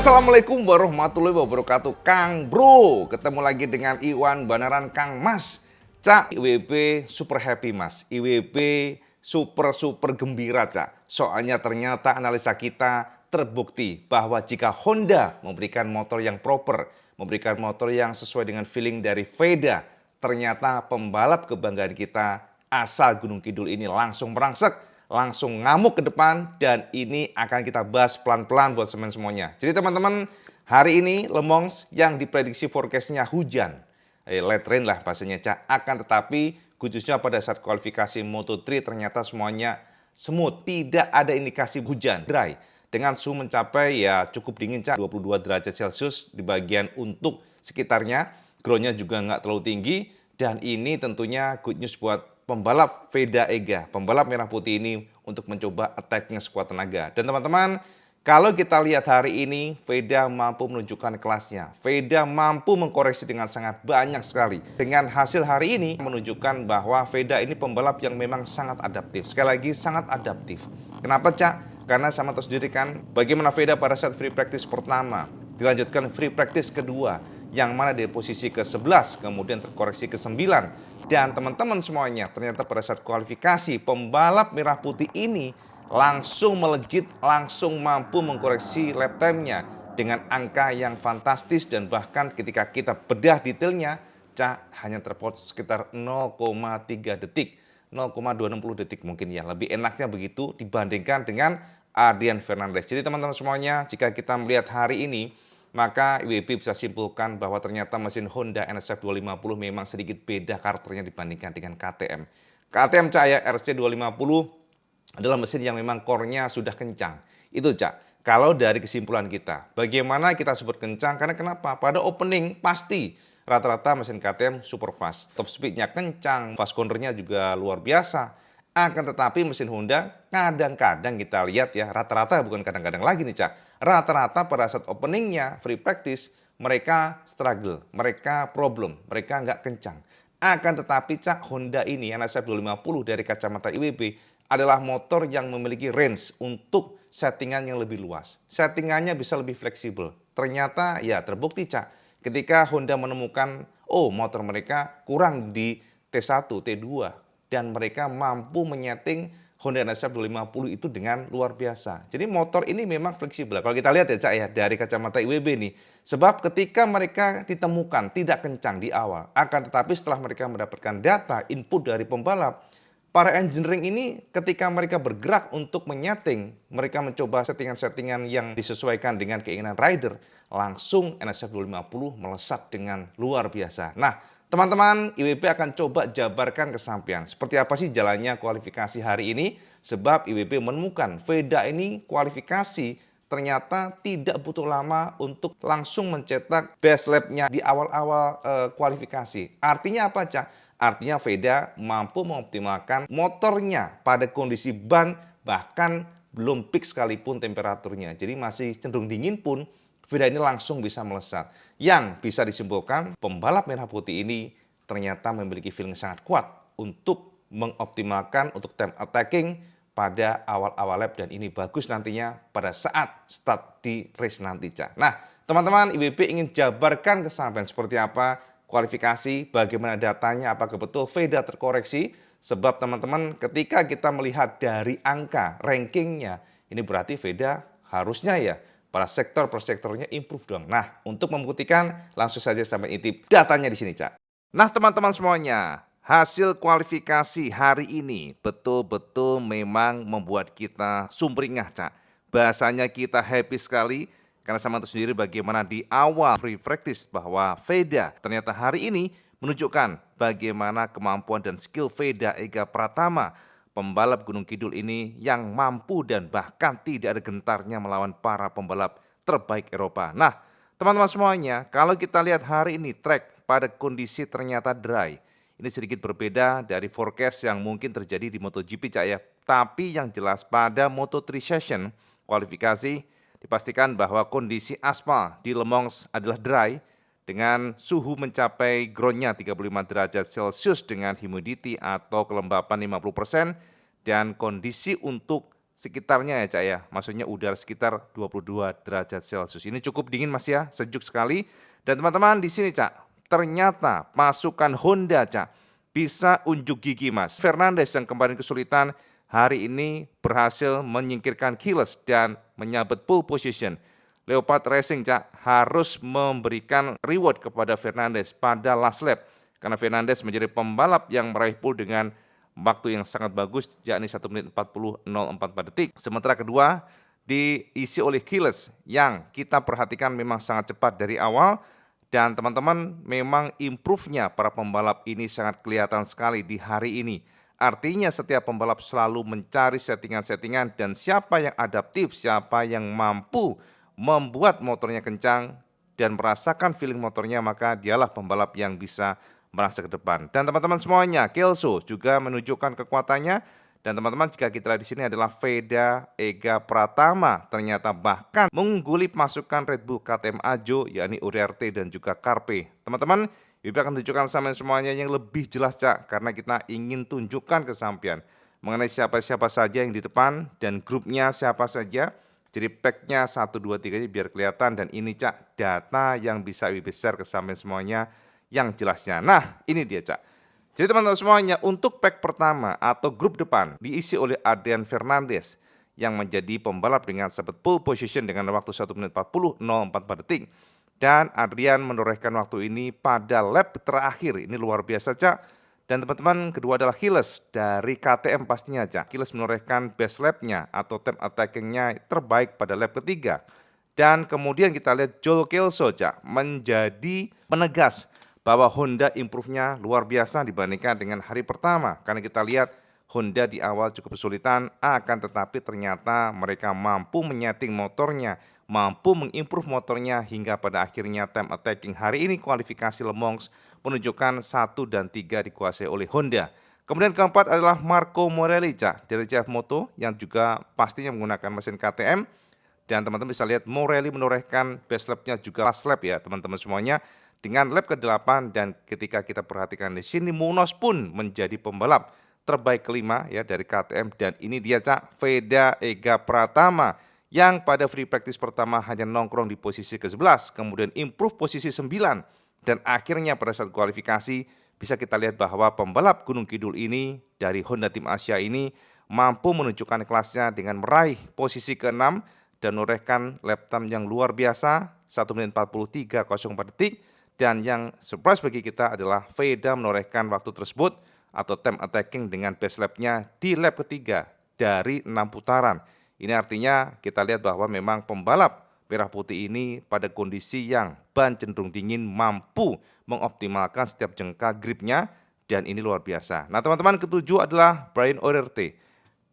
Assalamualaikum warahmatullahi wabarakatuh. Kang Bro, ketemu lagi dengan Iwan Banaran Kang Mas. Cak, IWB super happy Mas. IWB super gembira Cak. Soalnya ternyata analisa kita terbukti bahwa jika Honda memberikan motor yang proper, memberikan motor yang sesuai dengan feeling dari Veda, ternyata pembalap kebanggaan kita asal Gunung Kidul ini langsung merangsek, langsung ngamuk ke depan, dan ini akan kita bahas pelan-pelan buat semuanya. Jadi teman-teman, hari ini Le Mans yang diprediksi forecast-nya hujan, light rain lah bahasanya Cak, akan tetapi khususnya pada saat kualifikasi Moto3 ternyata semuanya smooth, tidak ada indikasi hujan, dry. Dengan suhu mencapai ya cukup dingin Cak, 22 derajat Celcius di bagian untuk sekitarnya, groundnya juga nggak terlalu tinggi, dan ini tentunya good news buat pembalap Veda Ega, pembalap merah putih ini untuk mencoba attacking sekuat tenaga. Dan teman-teman, kalau kita lihat hari ini, Veda mampu menunjukkan kelasnya. Veda mampu mengkoreksi dengan sangat banyak sekali. Dengan hasil hari ini menunjukkan bahwa Veda ini pembalap yang memang sangat adaptif. Sekali lagi, sangat adaptif. Kenapa, Cak? Karena sama tahu sendiri kan, bagaimana Veda pada saat free practice pertama, dilanjutkan free practice kedua, yang mana di posisi ke-11, kemudian terkoreksi ke-9. Dan teman-teman semuanya, ternyata pada saat kualifikasi, pembalap merah putih ini langsung melejit, langsung mampu mengkoreksi lap time-nya dengan angka yang fantastis, dan bahkan ketika kita bedah detailnya, Cak, hanya terpaut sekitar 0,3 detik. 0,260 detik mungkin ya, lebih enaknya begitu dibandingkan dengan Adrian Fernandez. Jadi teman-teman semuanya, jika kita melihat hari ini, maka IWB bisa simpulkan bahwa ternyata mesin Honda NSF 250 memang sedikit beda karakternya dibandingkan dengan KTM. KTM Cak, RC250 adalah mesin yang memang core-nya sudah kencang. Itu Cak, kalau dari kesimpulan kita. Bagaimana kita sebut kencang? Karena kenapa? Pada opening pasti rata-rata mesin KTM super fast. Top speed-nya kencang, fast corner-nya juga luar biasa. Akan tetapi mesin Honda kadang-kadang kita lihat ya, rata-rata bukan kadang-kadang lagi nih Cak. Rata-rata pada saat openingnya free practice, mereka struggle, mereka problem, mereka nggak kencang. Akan tetapi Cak, Honda ini NSF 250 dari kacamata IWB adalah motor yang memiliki range untuk settingan yang lebih luas. Settingannya bisa lebih fleksibel. Ternyata ya terbukti Cak, ketika Honda menemukan, oh motor mereka kurang di T1, T2, dan mereka mampu menyeting Honda NSF 250 itu dengan luar biasa. Jadi motor ini memang fleksibel. Kalau kita lihat ya Cak ya, dari kacamata IWB nih. Sebab ketika mereka ditemukan tidak kencang di awal, akan tetapi setelah mereka mendapatkan data, input dari pembalap, para engineering ini ketika mereka bergerak untuk menyeting, mereka mencoba settingan-settingan yang disesuaikan dengan keinginan rider, langsung NSF 250 melesat dengan luar biasa. Nah, teman-teman, IWB akan coba jabarkan kesampaian. Seperti apa sih jalannya kualifikasi hari ini? Sebab IWB menemukan Veda ini kualifikasi ternyata tidak butuh lama untuk langsung mencetak best lap-nya di awal-awal kualifikasi. Artinya apa, Cak? Artinya Veda mampu mengoptimalkan motornya pada kondisi ban, bahkan belum peak sekalipun temperaturnya. Jadi masih cenderung dingin pun Veda ini langsung bisa melesat. Yang bisa disimpulkan, pembalap merah putih ini ternyata memiliki feeling sangat kuat untuk mengoptimalkan untuk time attacking pada awal-awal lap, dan ini bagus nantinya pada saat start di race nanti Cak. Nah, teman-teman, IWB ingin jabarkan kesampaian seperti apa kualifikasi, bagaimana datanya, apakah betul Veda terkoreksi. Sebab teman-teman, ketika kita melihat dari angka rankingnya, ini berarti Veda harusnya ya pada sektor per sektornya improve dong. Nah, untuk membuktikan langsung saja sampai intip datanya di sini Cak. Nah teman-teman semuanya, hasil kualifikasi hari ini betul-betul memang membuat kita sumringah Cak. Bahasanya kita happy sekali, karena sama tahu sendiri bagaimana di awal free practice bahwa Veda ternyata hari ini menunjukkan bagaimana kemampuan dan skill Veda Ega Pratama, pembalap Gunung Kidul ini yang mampu dan bahkan tidak ada gentarnya melawan para pembalap terbaik Eropa. Nah, teman-teman semuanya, kalau kita lihat hari ini track pada kondisi ternyata dry. Ini sedikit berbeda dari forecast yang mungkin terjadi di MotoGP Cak ya. Tapi yang jelas pada Moto3 session kualifikasi dipastikan bahwa kondisi aspal di Le Mans adalah dry dengan suhu mencapai groundnya 35 derajat Celcius dengan humidity atau kelembapan 50%, dan kondisi untuk sekitarnya ya Cak ya, maksudnya udara sekitar 22 derajat Celcius. Ini cukup dingin Mas ya, sejuk sekali. Dan teman-teman di sini Cak, ternyata pasukan Honda Cak bisa unjuk gigi Mas. Fernandes yang kemarin kesulitan hari ini berhasil menyingkirkan Gilles dan menyabet pole position. Leopard Racing Cak harus memberikan reward kepada Fernandes pada last lap karena Fernandes menjadi pembalap yang meraih pole dengan waktu yang sangat bagus yakni 1 menit 40.04 detik. Sementara kedua diisi oleh Gilles yang kita perhatikan memang sangat cepat dari awal dan teman-teman memang improve-nya para pembalap ini sangat kelihatan sekali di hari ini. Artinya setiap pembalap selalu mencari settingan-settingan dan siapa yang adaptif, siapa yang mampu membuat motornya kencang dan merasakan feeling motornya, maka dialah pembalap yang bisa merasa ke depan. Dan teman-teman semuanya, Kelso juga menunjukkan kekuatannya. Dan teman-teman jika kita lihat di sini adalah Veda Ega Pratama ternyata bahkan mengungguli pasukan Red Bull KTM Ajo yakni Uriarte dan juga Carpe. Teman-teman, WP akan tunjukkan sama semuanya yang lebih jelas Cak karena kita ingin tunjukkan kesampaian mengenai siapa-siapa saja yang di depan dan grupnya siapa saja. Jadi packnya 1, 2, 3 ini biar kelihatan dan ini Cak data yang bisa WP share ke sampai semuanya yang jelasnya. Nah ini dia Cak. Jadi teman-teman semuanya untuk pack pertama atau grup depan diisi oleh Adrian Fernandes yang menjadi pembalap dengan sabet pole position dengan waktu 1 menit 40.04 detik. Dan Adrian menorehkan waktu ini pada lap terakhir, ini luar biasa Cak. Dan teman-teman kedua adalah Gilles dari KTM pastinya Cak. Gilles menorehkan best lap-nya atau time attacking-nya terbaik pada lap ketiga. Dan kemudian kita lihat Joel Kelso Cak menjadi penegas bahwa Honda improve-nya luar biasa dibandingkan dengan hari pertama. Karena kita lihat Honda di awal cukup kesulitan, akan tetapi ternyata mereka mampu menyeting motornya, mampu mengimprove motornya hingga pada akhirnya time attacking hari ini kualifikasi Le Mans menunjukkan 1 dan 3 dikuasai oleh Honda. Kemudian keempat adalah Marco Morelli Cak dari CF Moto yang juga pastinya menggunakan mesin KTM. Dan teman-teman bisa lihat Morelli menorehkan best lap-nya juga last lap ya teman-teman semuanya dengan lap ke-8 dan ketika kita perhatikan di sini Munoz pun menjadi pembalap terbaik kelima ya dari KTM dan ini dia Cak Veda Ega Pratama yang pada free practice pertama hanya nongkrong di posisi ke-11 kemudian improve posisi 9 dan akhirnya pada saat kualifikasi bisa kita lihat bahwa pembalap Gunung Kidul ini dari Honda Tim Asia ini mampu menunjukkan kelasnya dengan meraih posisi ke-6 dan menorehkan lap time yang luar biasa 1 menit 43.04 detik dan yang surprise bagi kita adalah Veda menorehkan waktu tersebut atau time attacking dengan best lap-nya di lap ketiga dari 6 putaran. Ini artinya kita lihat bahwa memang pembalap merah putih ini pada kondisi yang ban cenderung dingin mampu mengoptimalkan setiap jengkal gripnya dan ini luar biasa. Nah teman-teman ketujuh adalah Brian O'Reilly.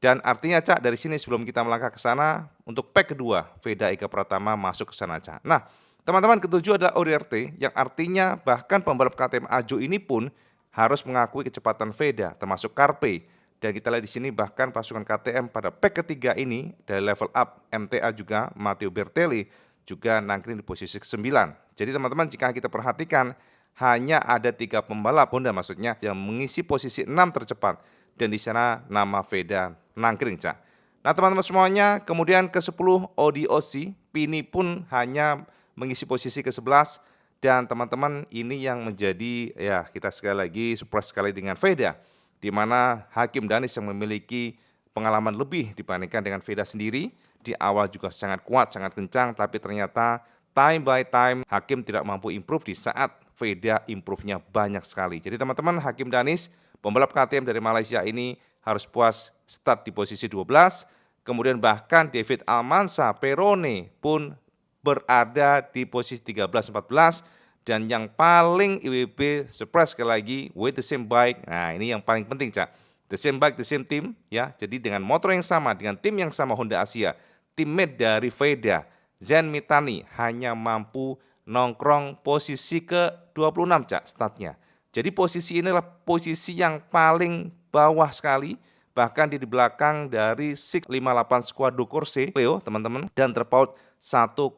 Dan artinya Cak dari sini sebelum kita melangkah ke sana untuk pack kedua Veda Ega Pratama masuk ke sana Cak. Nah teman-teman ketujuh adalah Uriarte yang artinya bahkan pembalap KTM Ajo ini pun harus mengakui kecepatan Veda termasuk Carpe. Dan kita lihat di sini bahkan pasukan KTM pada pack ketiga ini dari level up MTA juga Matteo Bertelli juga nangkring di posisi ke-9. Jadi teman-teman jika kita perhatikan hanya ada 3 pembalap Honda maksudnya yang mengisi posisi 6 tercepat dan di sana nama Veda nangkring Cak. Nah teman-teman semuanya kemudian ke-10 ODOC Pini pun hanya mengisi posisi ke-11 dan teman-teman ini yang menjadi ya kita sekali lagi surprise sekali dengan Veda di mana Hakim Danis yang memiliki pengalaman lebih dibandingkan dengan Veda sendiri di awal juga sangat kuat, sangat kencang tapi ternyata time by time Hakim tidak mampu improve di saat Veda improve-nya banyak sekali. Jadi teman-teman Hakim Danis pembalap KTM dari Malaysia ini harus puas start di posisi 12, kemudian bahkan David Almansa Perone pun berada di posisi 13-14 dan yang paling IWB surprise sekali lagi with the same bike. Nah, ini yang paling penting, Cak. The same bike, the same team ya. Jadi dengan motor yang sama, dengan tim yang sama Honda Asia, teammate dari Veda, Zen Mitani hanya mampu nongkrong posisi ke-26, Cak, startnya. Jadi posisi inilah posisi yang paling bawah sekali, bahkan di belakang dari 658 Squadro Corse Leo teman-teman dan terpaut 1,5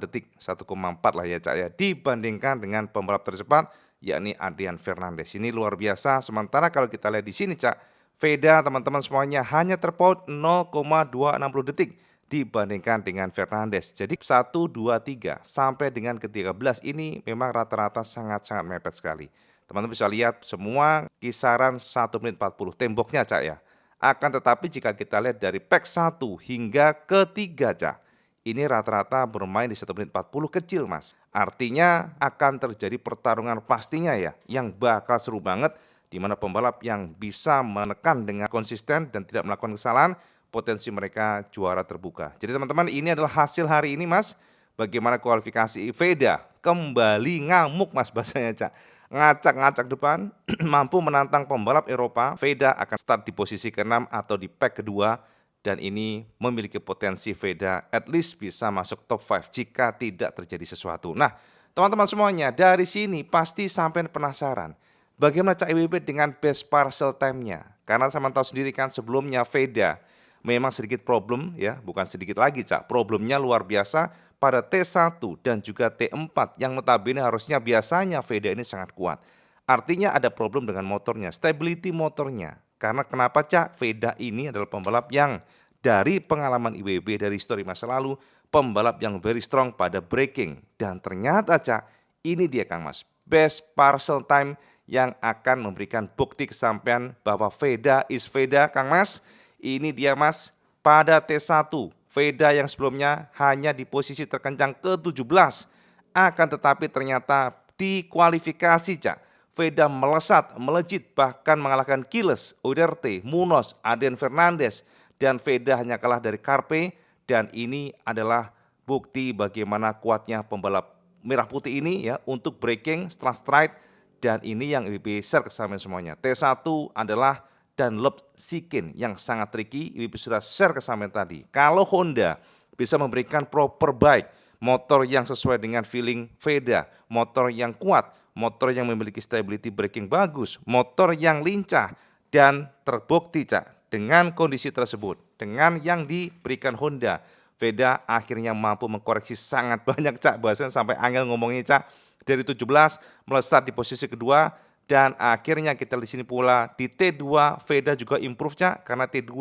detik 1,4 lah ya Cak ya dibandingkan dengan pembalap tercepat yakni Adrian Fernandes. Ini luar biasa. Sementara kalau kita lihat di sini Cak Veda teman-teman semuanya hanya terpaut 0,260 detik dibandingkan dengan Fernandes. Jadi 1, 2, 3 sampai dengan ke-13 ini memang rata-rata sangat-sangat mepet sekali. Teman-teman bisa lihat semua kisaran 1 menit 40 temboknya Cak ya. Akan tetapi jika kita lihat dari pack 1 hingga ke-3 Cak, ini rata-rata bermain di 1 menit 40 kecil Mas. Artinya akan terjadi pertarungan pastinya ya, yang bakal seru banget di mana pembalap yang bisa menekan dengan konsisten dan tidak melakukan kesalahan, potensi mereka juara terbuka. Jadi teman-teman ini adalah hasil hari ini Mas, bagaimana kualifikasi Veda kembali ngamuk Mas bahasanya Cak. Ngacak-ngacak depan, mampu menantang pembalap Eropa, Veda akan start di posisi ke-6 atau di pack kedua, dan ini memiliki potensi Veda at least bisa masuk top 5 jika tidak terjadi sesuatu. Nah, teman-teman semuanya, dari sini pasti sampai penasaran, bagaimana Cak IWB dengan best parcel time-nya? Karena sama tahu sendiri kan sebelumnya Veda memang sedikit problem ya, bukan sedikit lagi Cak, problemnya luar biasa pada T1 dan juga T4 yang notabene harusnya biasanya Veda ini sangat kuat. Artinya ada problem dengan motornya, stability motornya. Karena kenapa Cak? Veda ini adalah pembalap yang dari pengalaman IWB dari histori masa lalu, pembalap yang very strong pada braking. Dan ternyata Cak, ini dia Kang Mas, best parcel time yang akan memberikan bukti kesampaian bahwa Veda is Veda Kang Mas. Ini dia Mas, pada T1, Veda yang sebelumnya hanya di posisi terkencang ke-17. Akan tetapi ternyata di kualifikasi Cak, Veda melesat, melejit, bahkan mengalahkan Kiles, Uderte, Munoz, Adrian Fernandes, dan Veda hanya kalah dari Carpe, dan ini adalah bukti bagaimana kuatnya pembalap merah putih ini ya untuk braking setelah stride, dan ini yang IWB share ke sampean semuanya. T1 adalah Dunlop Sikin yang sangat tricky, IWB sudah share ke sampean tadi. Kalau Honda bisa memberikan proper bike, motor yang sesuai dengan feeling Veda, motor yang kuat, motor yang memiliki stability braking bagus, motor yang lincah, dan terbukti Cak, dengan kondisi tersebut, dengan yang diberikan Honda, Veda akhirnya mampu mengkoreksi sangat banyak Cak, bahasanya sampai angel ngomongnya Cak, dari 17 melesat di posisi kedua, dan akhirnya kita di sini pula di T2 Veda juga improve Cak, karena T2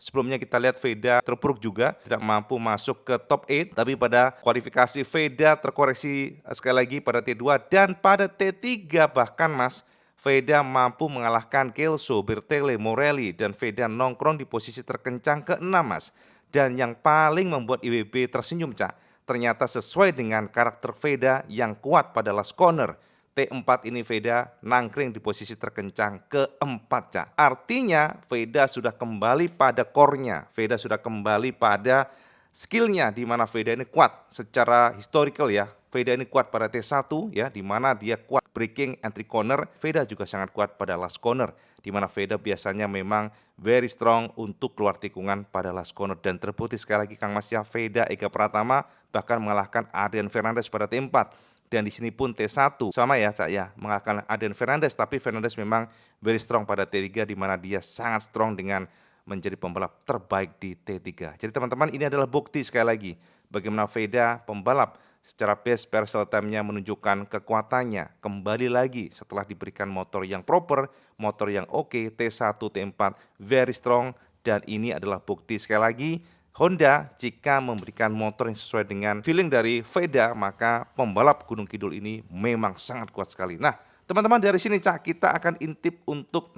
sebelumnya kita lihat Veda terpuruk juga, tidak mampu masuk ke top 8, tapi pada kualifikasi Veda terkoreksi sekali lagi pada T2, dan pada T3 bahkan Mas, Veda mampu mengalahkan Kelso, Bertele, Morelli, dan Veda nongkrong di posisi terkencang ke-6 Mas. Dan yang paling membuat IWB tersenyum Cak, ternyata sesuai dengan karakter Veda yang kuat pada last corner. T4 ini Veda nangkring di posisi terkencang keempat Cak. Artinya Veda sudah kembali pada core-nya, Veda sudah kembali pada skillnya, di mana Veda ini kuat secara historical ya. Veda ini kuat pada T1 ya, di mana dia kuat braking entry corner. Veda juga sangat kuat pada last corner, di mana Veda biasanya memang very strong untuk keluar tikungan pada last corner, dan terbukti sekali lagi Kang Mas ya, Veda Eka Pratama bahkan mengalahkan Adrian Fernandes pada T4. Dan di sini pun T1 sama ya Cak ya, mengalahkan Adrian Fernandes, tapi Fernandes memang very strong pada T3, di mana dia sangat strong dengan menjadi pembalap terbaik di T3. Jadi teman-teman, ini adalah bukti sekali lagi bagaimana Veda pembalap secara best parcel time-nya menunjukkan kekuatannya kembali lagi setelah diberikan motor yang proper, motor yang oke, T1, T4 very strong, dan ini adalah bukti sekali lagi Honda jika memberikan motor yang sesuai dengan feeling dari Veda, maka pembalap Gunung Kidul ini memang sangat kuat sekali. Nah, teman-teman, dari sini Cak, kita akan intip untuk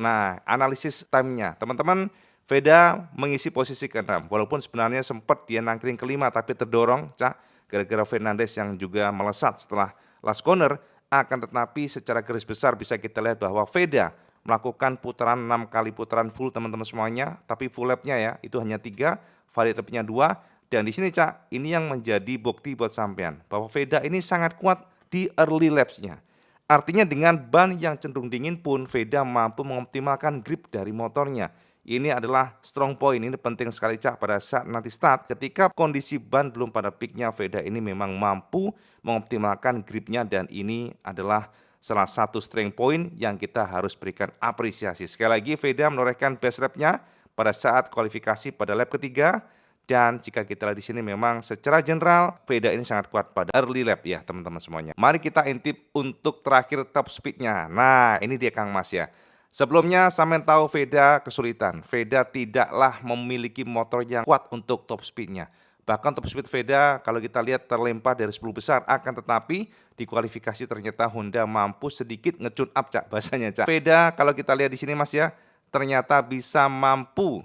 analisis time-nya. Teman-teman, Veda mengisi posisi ke-6, walaupun sebenarnya sempat dia nangkring ke-5 tapi terdorong Cak, gara-gara Fernandes yang juga melesat setelah last corner. Akan tetapi secara garis besar bisa kita lihat bahwa Veda melakukan putaran 6 kali putaran full teman-teman semuanya, tapi full lap-nya ya itu hanya 3, variabelnya 2, dan di sini Cak, ini yang menjadi bukti buat sampean bahwa Veda ini sangat kuat di early laps-nya. Artinya dengan ban yang cenderung dingin pun Veda mampu mengoptimalkan grip dari motornya. Ini adalah strong point, ini penting sekali Cak pada saat nanti start. Ketika kondisi ban belum pada peaknya, Veda ini memang mampu mengoptimalkan gripnya, dan ini adalah salah satu strength point yang kita harus berikan apresiasi. Sekali lagi Veda menorehkan best lap-nya pada saat kualifikasi pada lap ketiga, dan jika kita lihat di sini memang secara general Veda ini sangat kuat pada early lap ya teman-teman semuanya. Mari kita intip untuk terakhir top speed-nya. Nah, ini dia Kang Mas ya. Sebelumnya sampean tahu Veda kesulitan. Veda tidaklah memiliki motor yang kuat untuk top speed-nya. Bahkan top speed Veda kalau kita lihat terlempar dari 10 besar, akan tetapi di kualifikasi ternyata Honda mampu sedikit nge-tune up, Cak, bahasanya, Cak. Veda kalau kita lihat di sini Mas ya, ternyata bisa mampu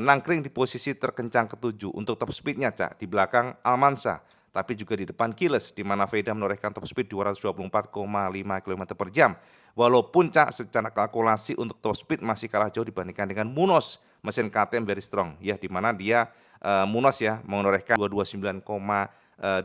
nangkring di posisi terkencang ketujuh untuk top speed-nya, Cak, di belakang Almansa, tapi juga di depan Kiles, di mana Veda menorehkan top speed 224,5 km per jam. Walaupun Cak secara kalkulasi untuk top speed masih kalah jauh dibandingkan dengan Munos, mesin KTM very strong, ya, di mana dia Munos ya menorehkan 229,2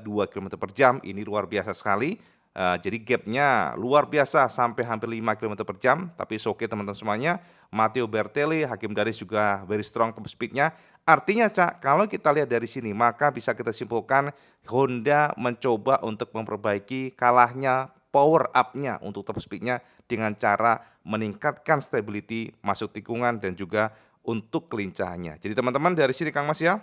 km per jam, ini luar biasa sekali. Jadi gapnya luar biasa sampai hampir 5 km per jam, tapi oke teman-teman semuanya. Matteo Bertelli, Hakim Daris juga very strong top speednya. Artinya Cak, kalau kita lihat dari sini maka bisa kita simpulkan Honda mencoba untuk memperbaiki kalahnya power up-nya untuk top speed-nya dengan cara meningkatkan stability masuk tikungan dan juga untuk kelincahannya. Jadi teman-teman dari sini Kang Mas ya,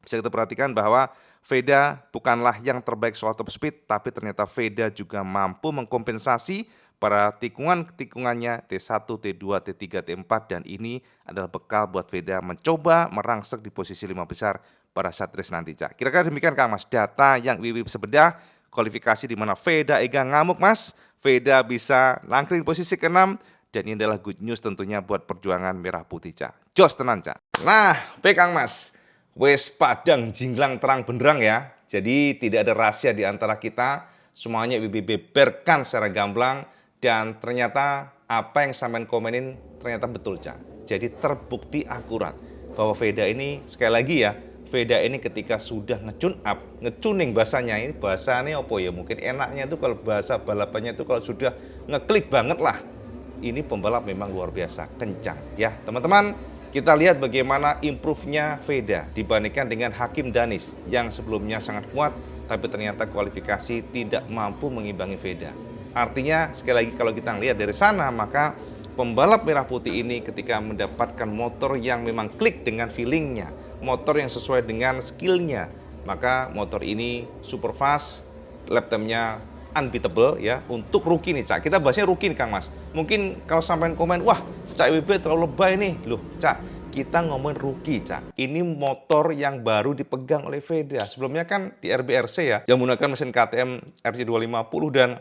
bisa kita perhatikan bahwa Veda bukanlah yang terbaik soal top speed, tapi ternyata Veda juga mampu mengkompensasi pada tikungannya T1, T2, T3, T4, dan ini adalah bekal buat Veda mencoba merangsek di posisi 5 besar pada saat race nanti, Cak. Kira-kira demikian Kang Mas, data yang Wiwi bisa bedah, kualifikasi di mana Veda Ega ngamuk Mas, Veda bisa nangkring posisi ke-6, dan ini adalah good news tentunya buat perjuangan merah putih, Cak. Jos tenan, Cak. Nah, baik Kang Mas, wes padang jinglang terang benderang ya. Jadi tidak ada rahasia di antara kita. Semuanya Wibi beberkan secara gamblang. Dan ternyata apa yang sampean komenin ternyata betul, Cak. Jadi terbukti akurat bahwa Veda ini, sekali lagi ya, Veda ini ketika sudah nge-tune up, nge-tuning bahasanya, ini bahasanya apa ya, mungkin enaknya itu kalau bahasa balapannya itu kalau sudah ngeklik banget lah. Ini pembalap memang luar biasa, kencang ya teman-teman. Kita lihat bagaimana improve-nya Veda dibandingkan dengan Hakim Danis yang sebelumnya sangat kuat, tapi ternyata kualifikasi tidak mampu mengimbangi Veda. Artinya sekali lagi kalau kita lihat dari sana, maka pembalap merah putih ini ketika mendapatkan motor yang memang klik dengan feelingnya, motor yang sesuai dengan skillnya, maka motor ini super fast, lap time-nya unbeatable ya untuk rookie nih, Cak. Kita bahasnya rookie nih Kang Mas. Mungkin kalau sampai komen, wah Cak WB terlalu lebay nih. Loh Cak, kita ngomongin rookie, Cak. Ini motor yang baru dipegang oleh Veda. Sebelumnya kan di RBRC ya, yang menggunakan mesin KTM RC250, dan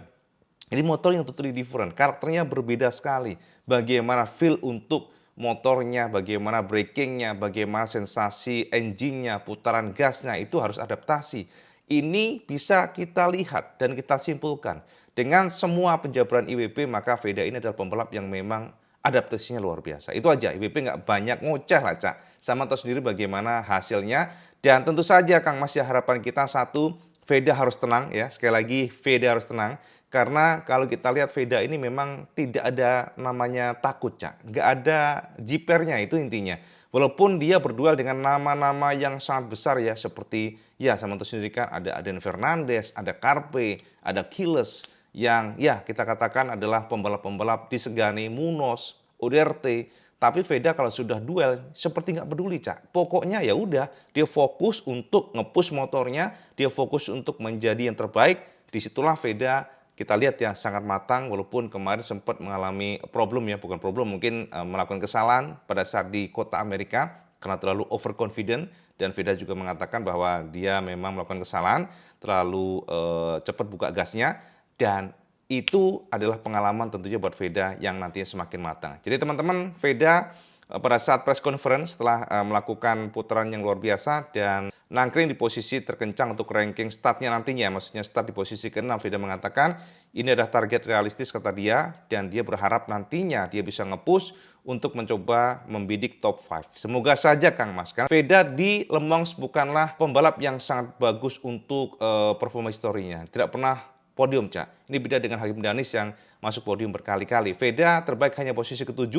ini motor yang totally different. Karakternya berbeda sekali. Bagaimana feel untuk motornya, bagaimana brakingnya, bagaimana sensasi engine-nya, putaran gasnya, itu harus adaptasi. Ini bisa kita lihat dan kita simpulkan. Dengan semua penjabaran IWB, maka Veda ini adalah pembalap yang memang adaptasinya luar biasa. Itu aja, IWB nggak banyak ngoceh lah, Cak. Sama tahu sendiri bagaimana hasilnya. Dan tentu saja, Kang Mas, ya harapan kita satu, Veda harus tenang ya. Sekali lagi, Veda harus tenang. Karena kalau kita lihat Veda ini memang tidak ada namanya takut, Cak. Nggak ada jipernya, itu intinya. Walaupun dia berduel dengan nama-nama yang sangat besar ya, seperti ya sama tahu sendiri kan ada Aden Fernandes, ada Carpe, ada Kiles, yang ya kita katakan adalah pembalap-pembalap disegani, Munoz, Uderte. Tapi Veda kalau sudah duel seperti nggak peduli, Cak. Pokoknya ya udah, dia fokus untuk nge-push motornya, dia fokus untuk menjadi yang terbaik. Disitulah Veda kita lihat ya sangat matang, walaupun kemarin sempat mengalami problem ya, bukan problem, mungkin melakukan kesalahan pada saat di kota Amerika karena terlalu overconfident, dan Veda juga mengatakan bahwa dia memang melakukan kesalahan, terlalu cepat buka gasnya, dan itu adalah pengalaman tentunya buat Veda yang nantinya semakin matang. Jadi teman-teman, Veda pada saat press conference setelah melakukan putaran yang luar biasa dan nangkring di posisi terkencang untuk ranking startnya nantinya, maksudnya start di posisi ke-6, Veda mengatakan ini adalah target realistis kata dia, dan dia berharap nantinya dia bisa nge-push untuk mencoba membidik top 5. Semoga saja Kang Mas, karena Veda di Le Mans bukanlah pembalap yang sangat bagus untuk performa historinya, tidak pernah podium, Cak. Ini beda dengan Hakim Danis yang masuk podium berkali-kali. Veda terbaik hanya posisi ke-7.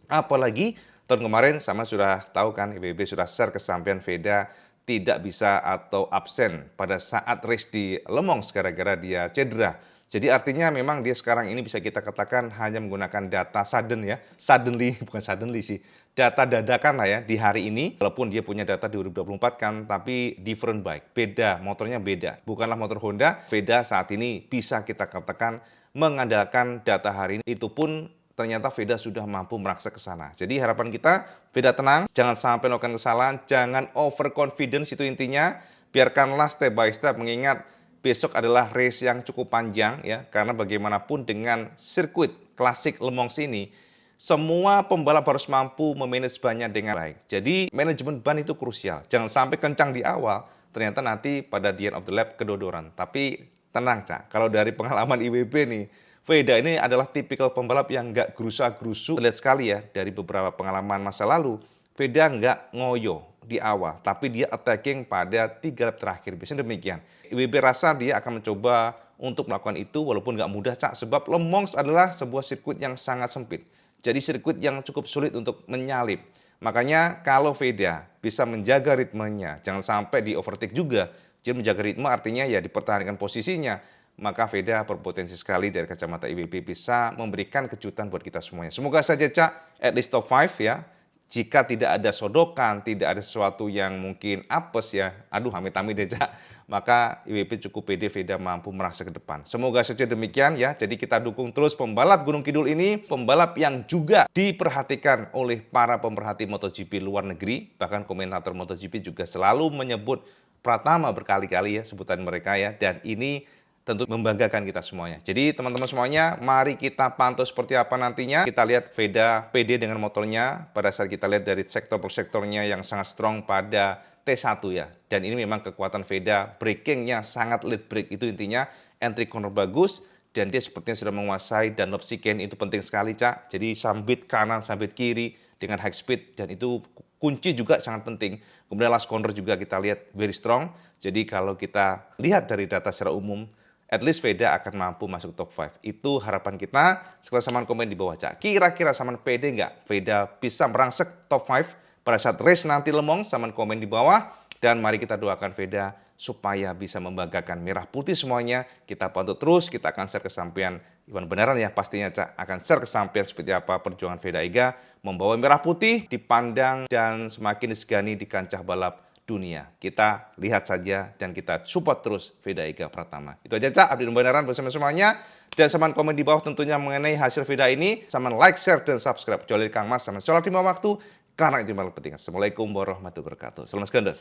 Apalagi tahun kemarin sama sudah tahu kan, IWB sudah share kesampaian Veda tidak bisa atau absen pada saat race di Le Mans gara-gara dia cedera. Jadi artinya memang dia sekarang ini bisa kita katakan hanya menggunakan data sudden ya. Suddenly, bukan suddenly sih. Data dadakan lah ya di hari ini. Walaupun dia punya data 2024 kan, tapi different bike. Beda, motornya beda. Bukanlah motor Honda. Veda saat ini bisa kita katakan mengandalkan data hari ini. Itu pun ternyata Veda sudah mampu merangsek ke sana. Jadi harapan kita, Veda tenang, jangan sampai melakukan kesalahan, jangan overconfidence itu intinya. Biarkanlah step by step, mengingat besok adalah race yang cukup panjang ya, karena bagaimanapun dengan sirkuit klasik Le Mans ini, semua pembalap harus mampu memanage bannya dengan baik. Jadi manajemen ban itu krusial. Jangan sampai kencang di awal, ternyata nanti pada the end of the lap kedodoran. Tapi tenang Cak, kalau dari pengalaman IWB nih, Veda ini adalah tipikal pembalap yang nggak gerusa-gerusu. Lihat sekali ya, dari beberapa pengalaman masa lalu, Veda nggak ngoyo di awal, tapi dia attacking pada 3 lap terakhir. Biasanya demikian. IWB rasa dia akan mencoba untuk melakukan itu, walaupun nggak mudah, Cak. Sebab Le Mans adalah sebuah sirkuit yang sangat sempit. Jadi sirkuit yang cukup sulit untuk menyalip. Makanya kalau Veda bisa menjaga ritmenya, jangan sampai di overtake juga. Jadi menjaga ritme artinya ya dipertahankan posisinya, maka Veda berpotensi sekali dari kacamata IWB bisa memberikan kejutan buat kita semuanya. Semoga saja Cak, at least top 5 ya. Jika tidak ada sodokan, tidak ada sesuatu yang mungkin apes ya, aduh amit-amit deh Cak, maka IWB cukup pede Veda mampu merasa ke depan. Semoga saja demikian ya, jadi kita dukung terus pembalap Gunung Kidul ini, pembalap yang juga diperhatikan oleh para pemerhati MotoGP luar negeri, bahkan komentator MotoGP juga selalu menyebut Pratama berkali-kali ya sebutan mereka ya, dan ini tentu membanggakan kita semuanya. Jadi teman-teman semuanya, mari kita pantau seperti apa nantinya. Kita lihat Veda PD dengan motornya pada saat kita lihat dari sektor per sektornya yang sangat strong pada T1 ya. Dan ini memang kekuatan Veda, breakingnya sangat lead break. Itu intinya entry corner bagus dan dia sepertinya sudah menguasai Dunlop chicane, itu penting sekali Cak. Jadi sambit kanan, sambit kiri dengan high speed dan itu kunci juga sangat penting. Kemudian last corner juga kita lihat very strong. Jadi kalau kita lihat dari data secara umum, at least Veda akan mampu masuk top 5. Itu harapan kita. Sekarang saman komen di bawah Cak. Kira-kira saman pede nggak Veda bisa merangsek top 5 pada saat race nanti Le Mans? Saman komen di bawah. Dan mari kita doakan Veda supaya bisa membanggakan merah putih semuanya. Kita pantau terus, kita akan share kesampaian Iwan Benaran ya pastinya Cak. Akan share kesampaian seperti apa perjuangan Veda Iga membawa merah putih dipandang dan semakin disegani di kancah balap dunia. Kita lihat saja dan kita support terus Veda Iga Pratama. Itu aja Cak, update Benaran bersama semuanya. Dan saman komen di bawah tentunya mengenai hasil Veda ini. Saman like, share, dan subscribe. Kecuali Kang Mas, saman sholat 5 waktu. Karena itu yang paling penting. Assalamualaikum warahmatullahi wabarakatuh. Salam segendos.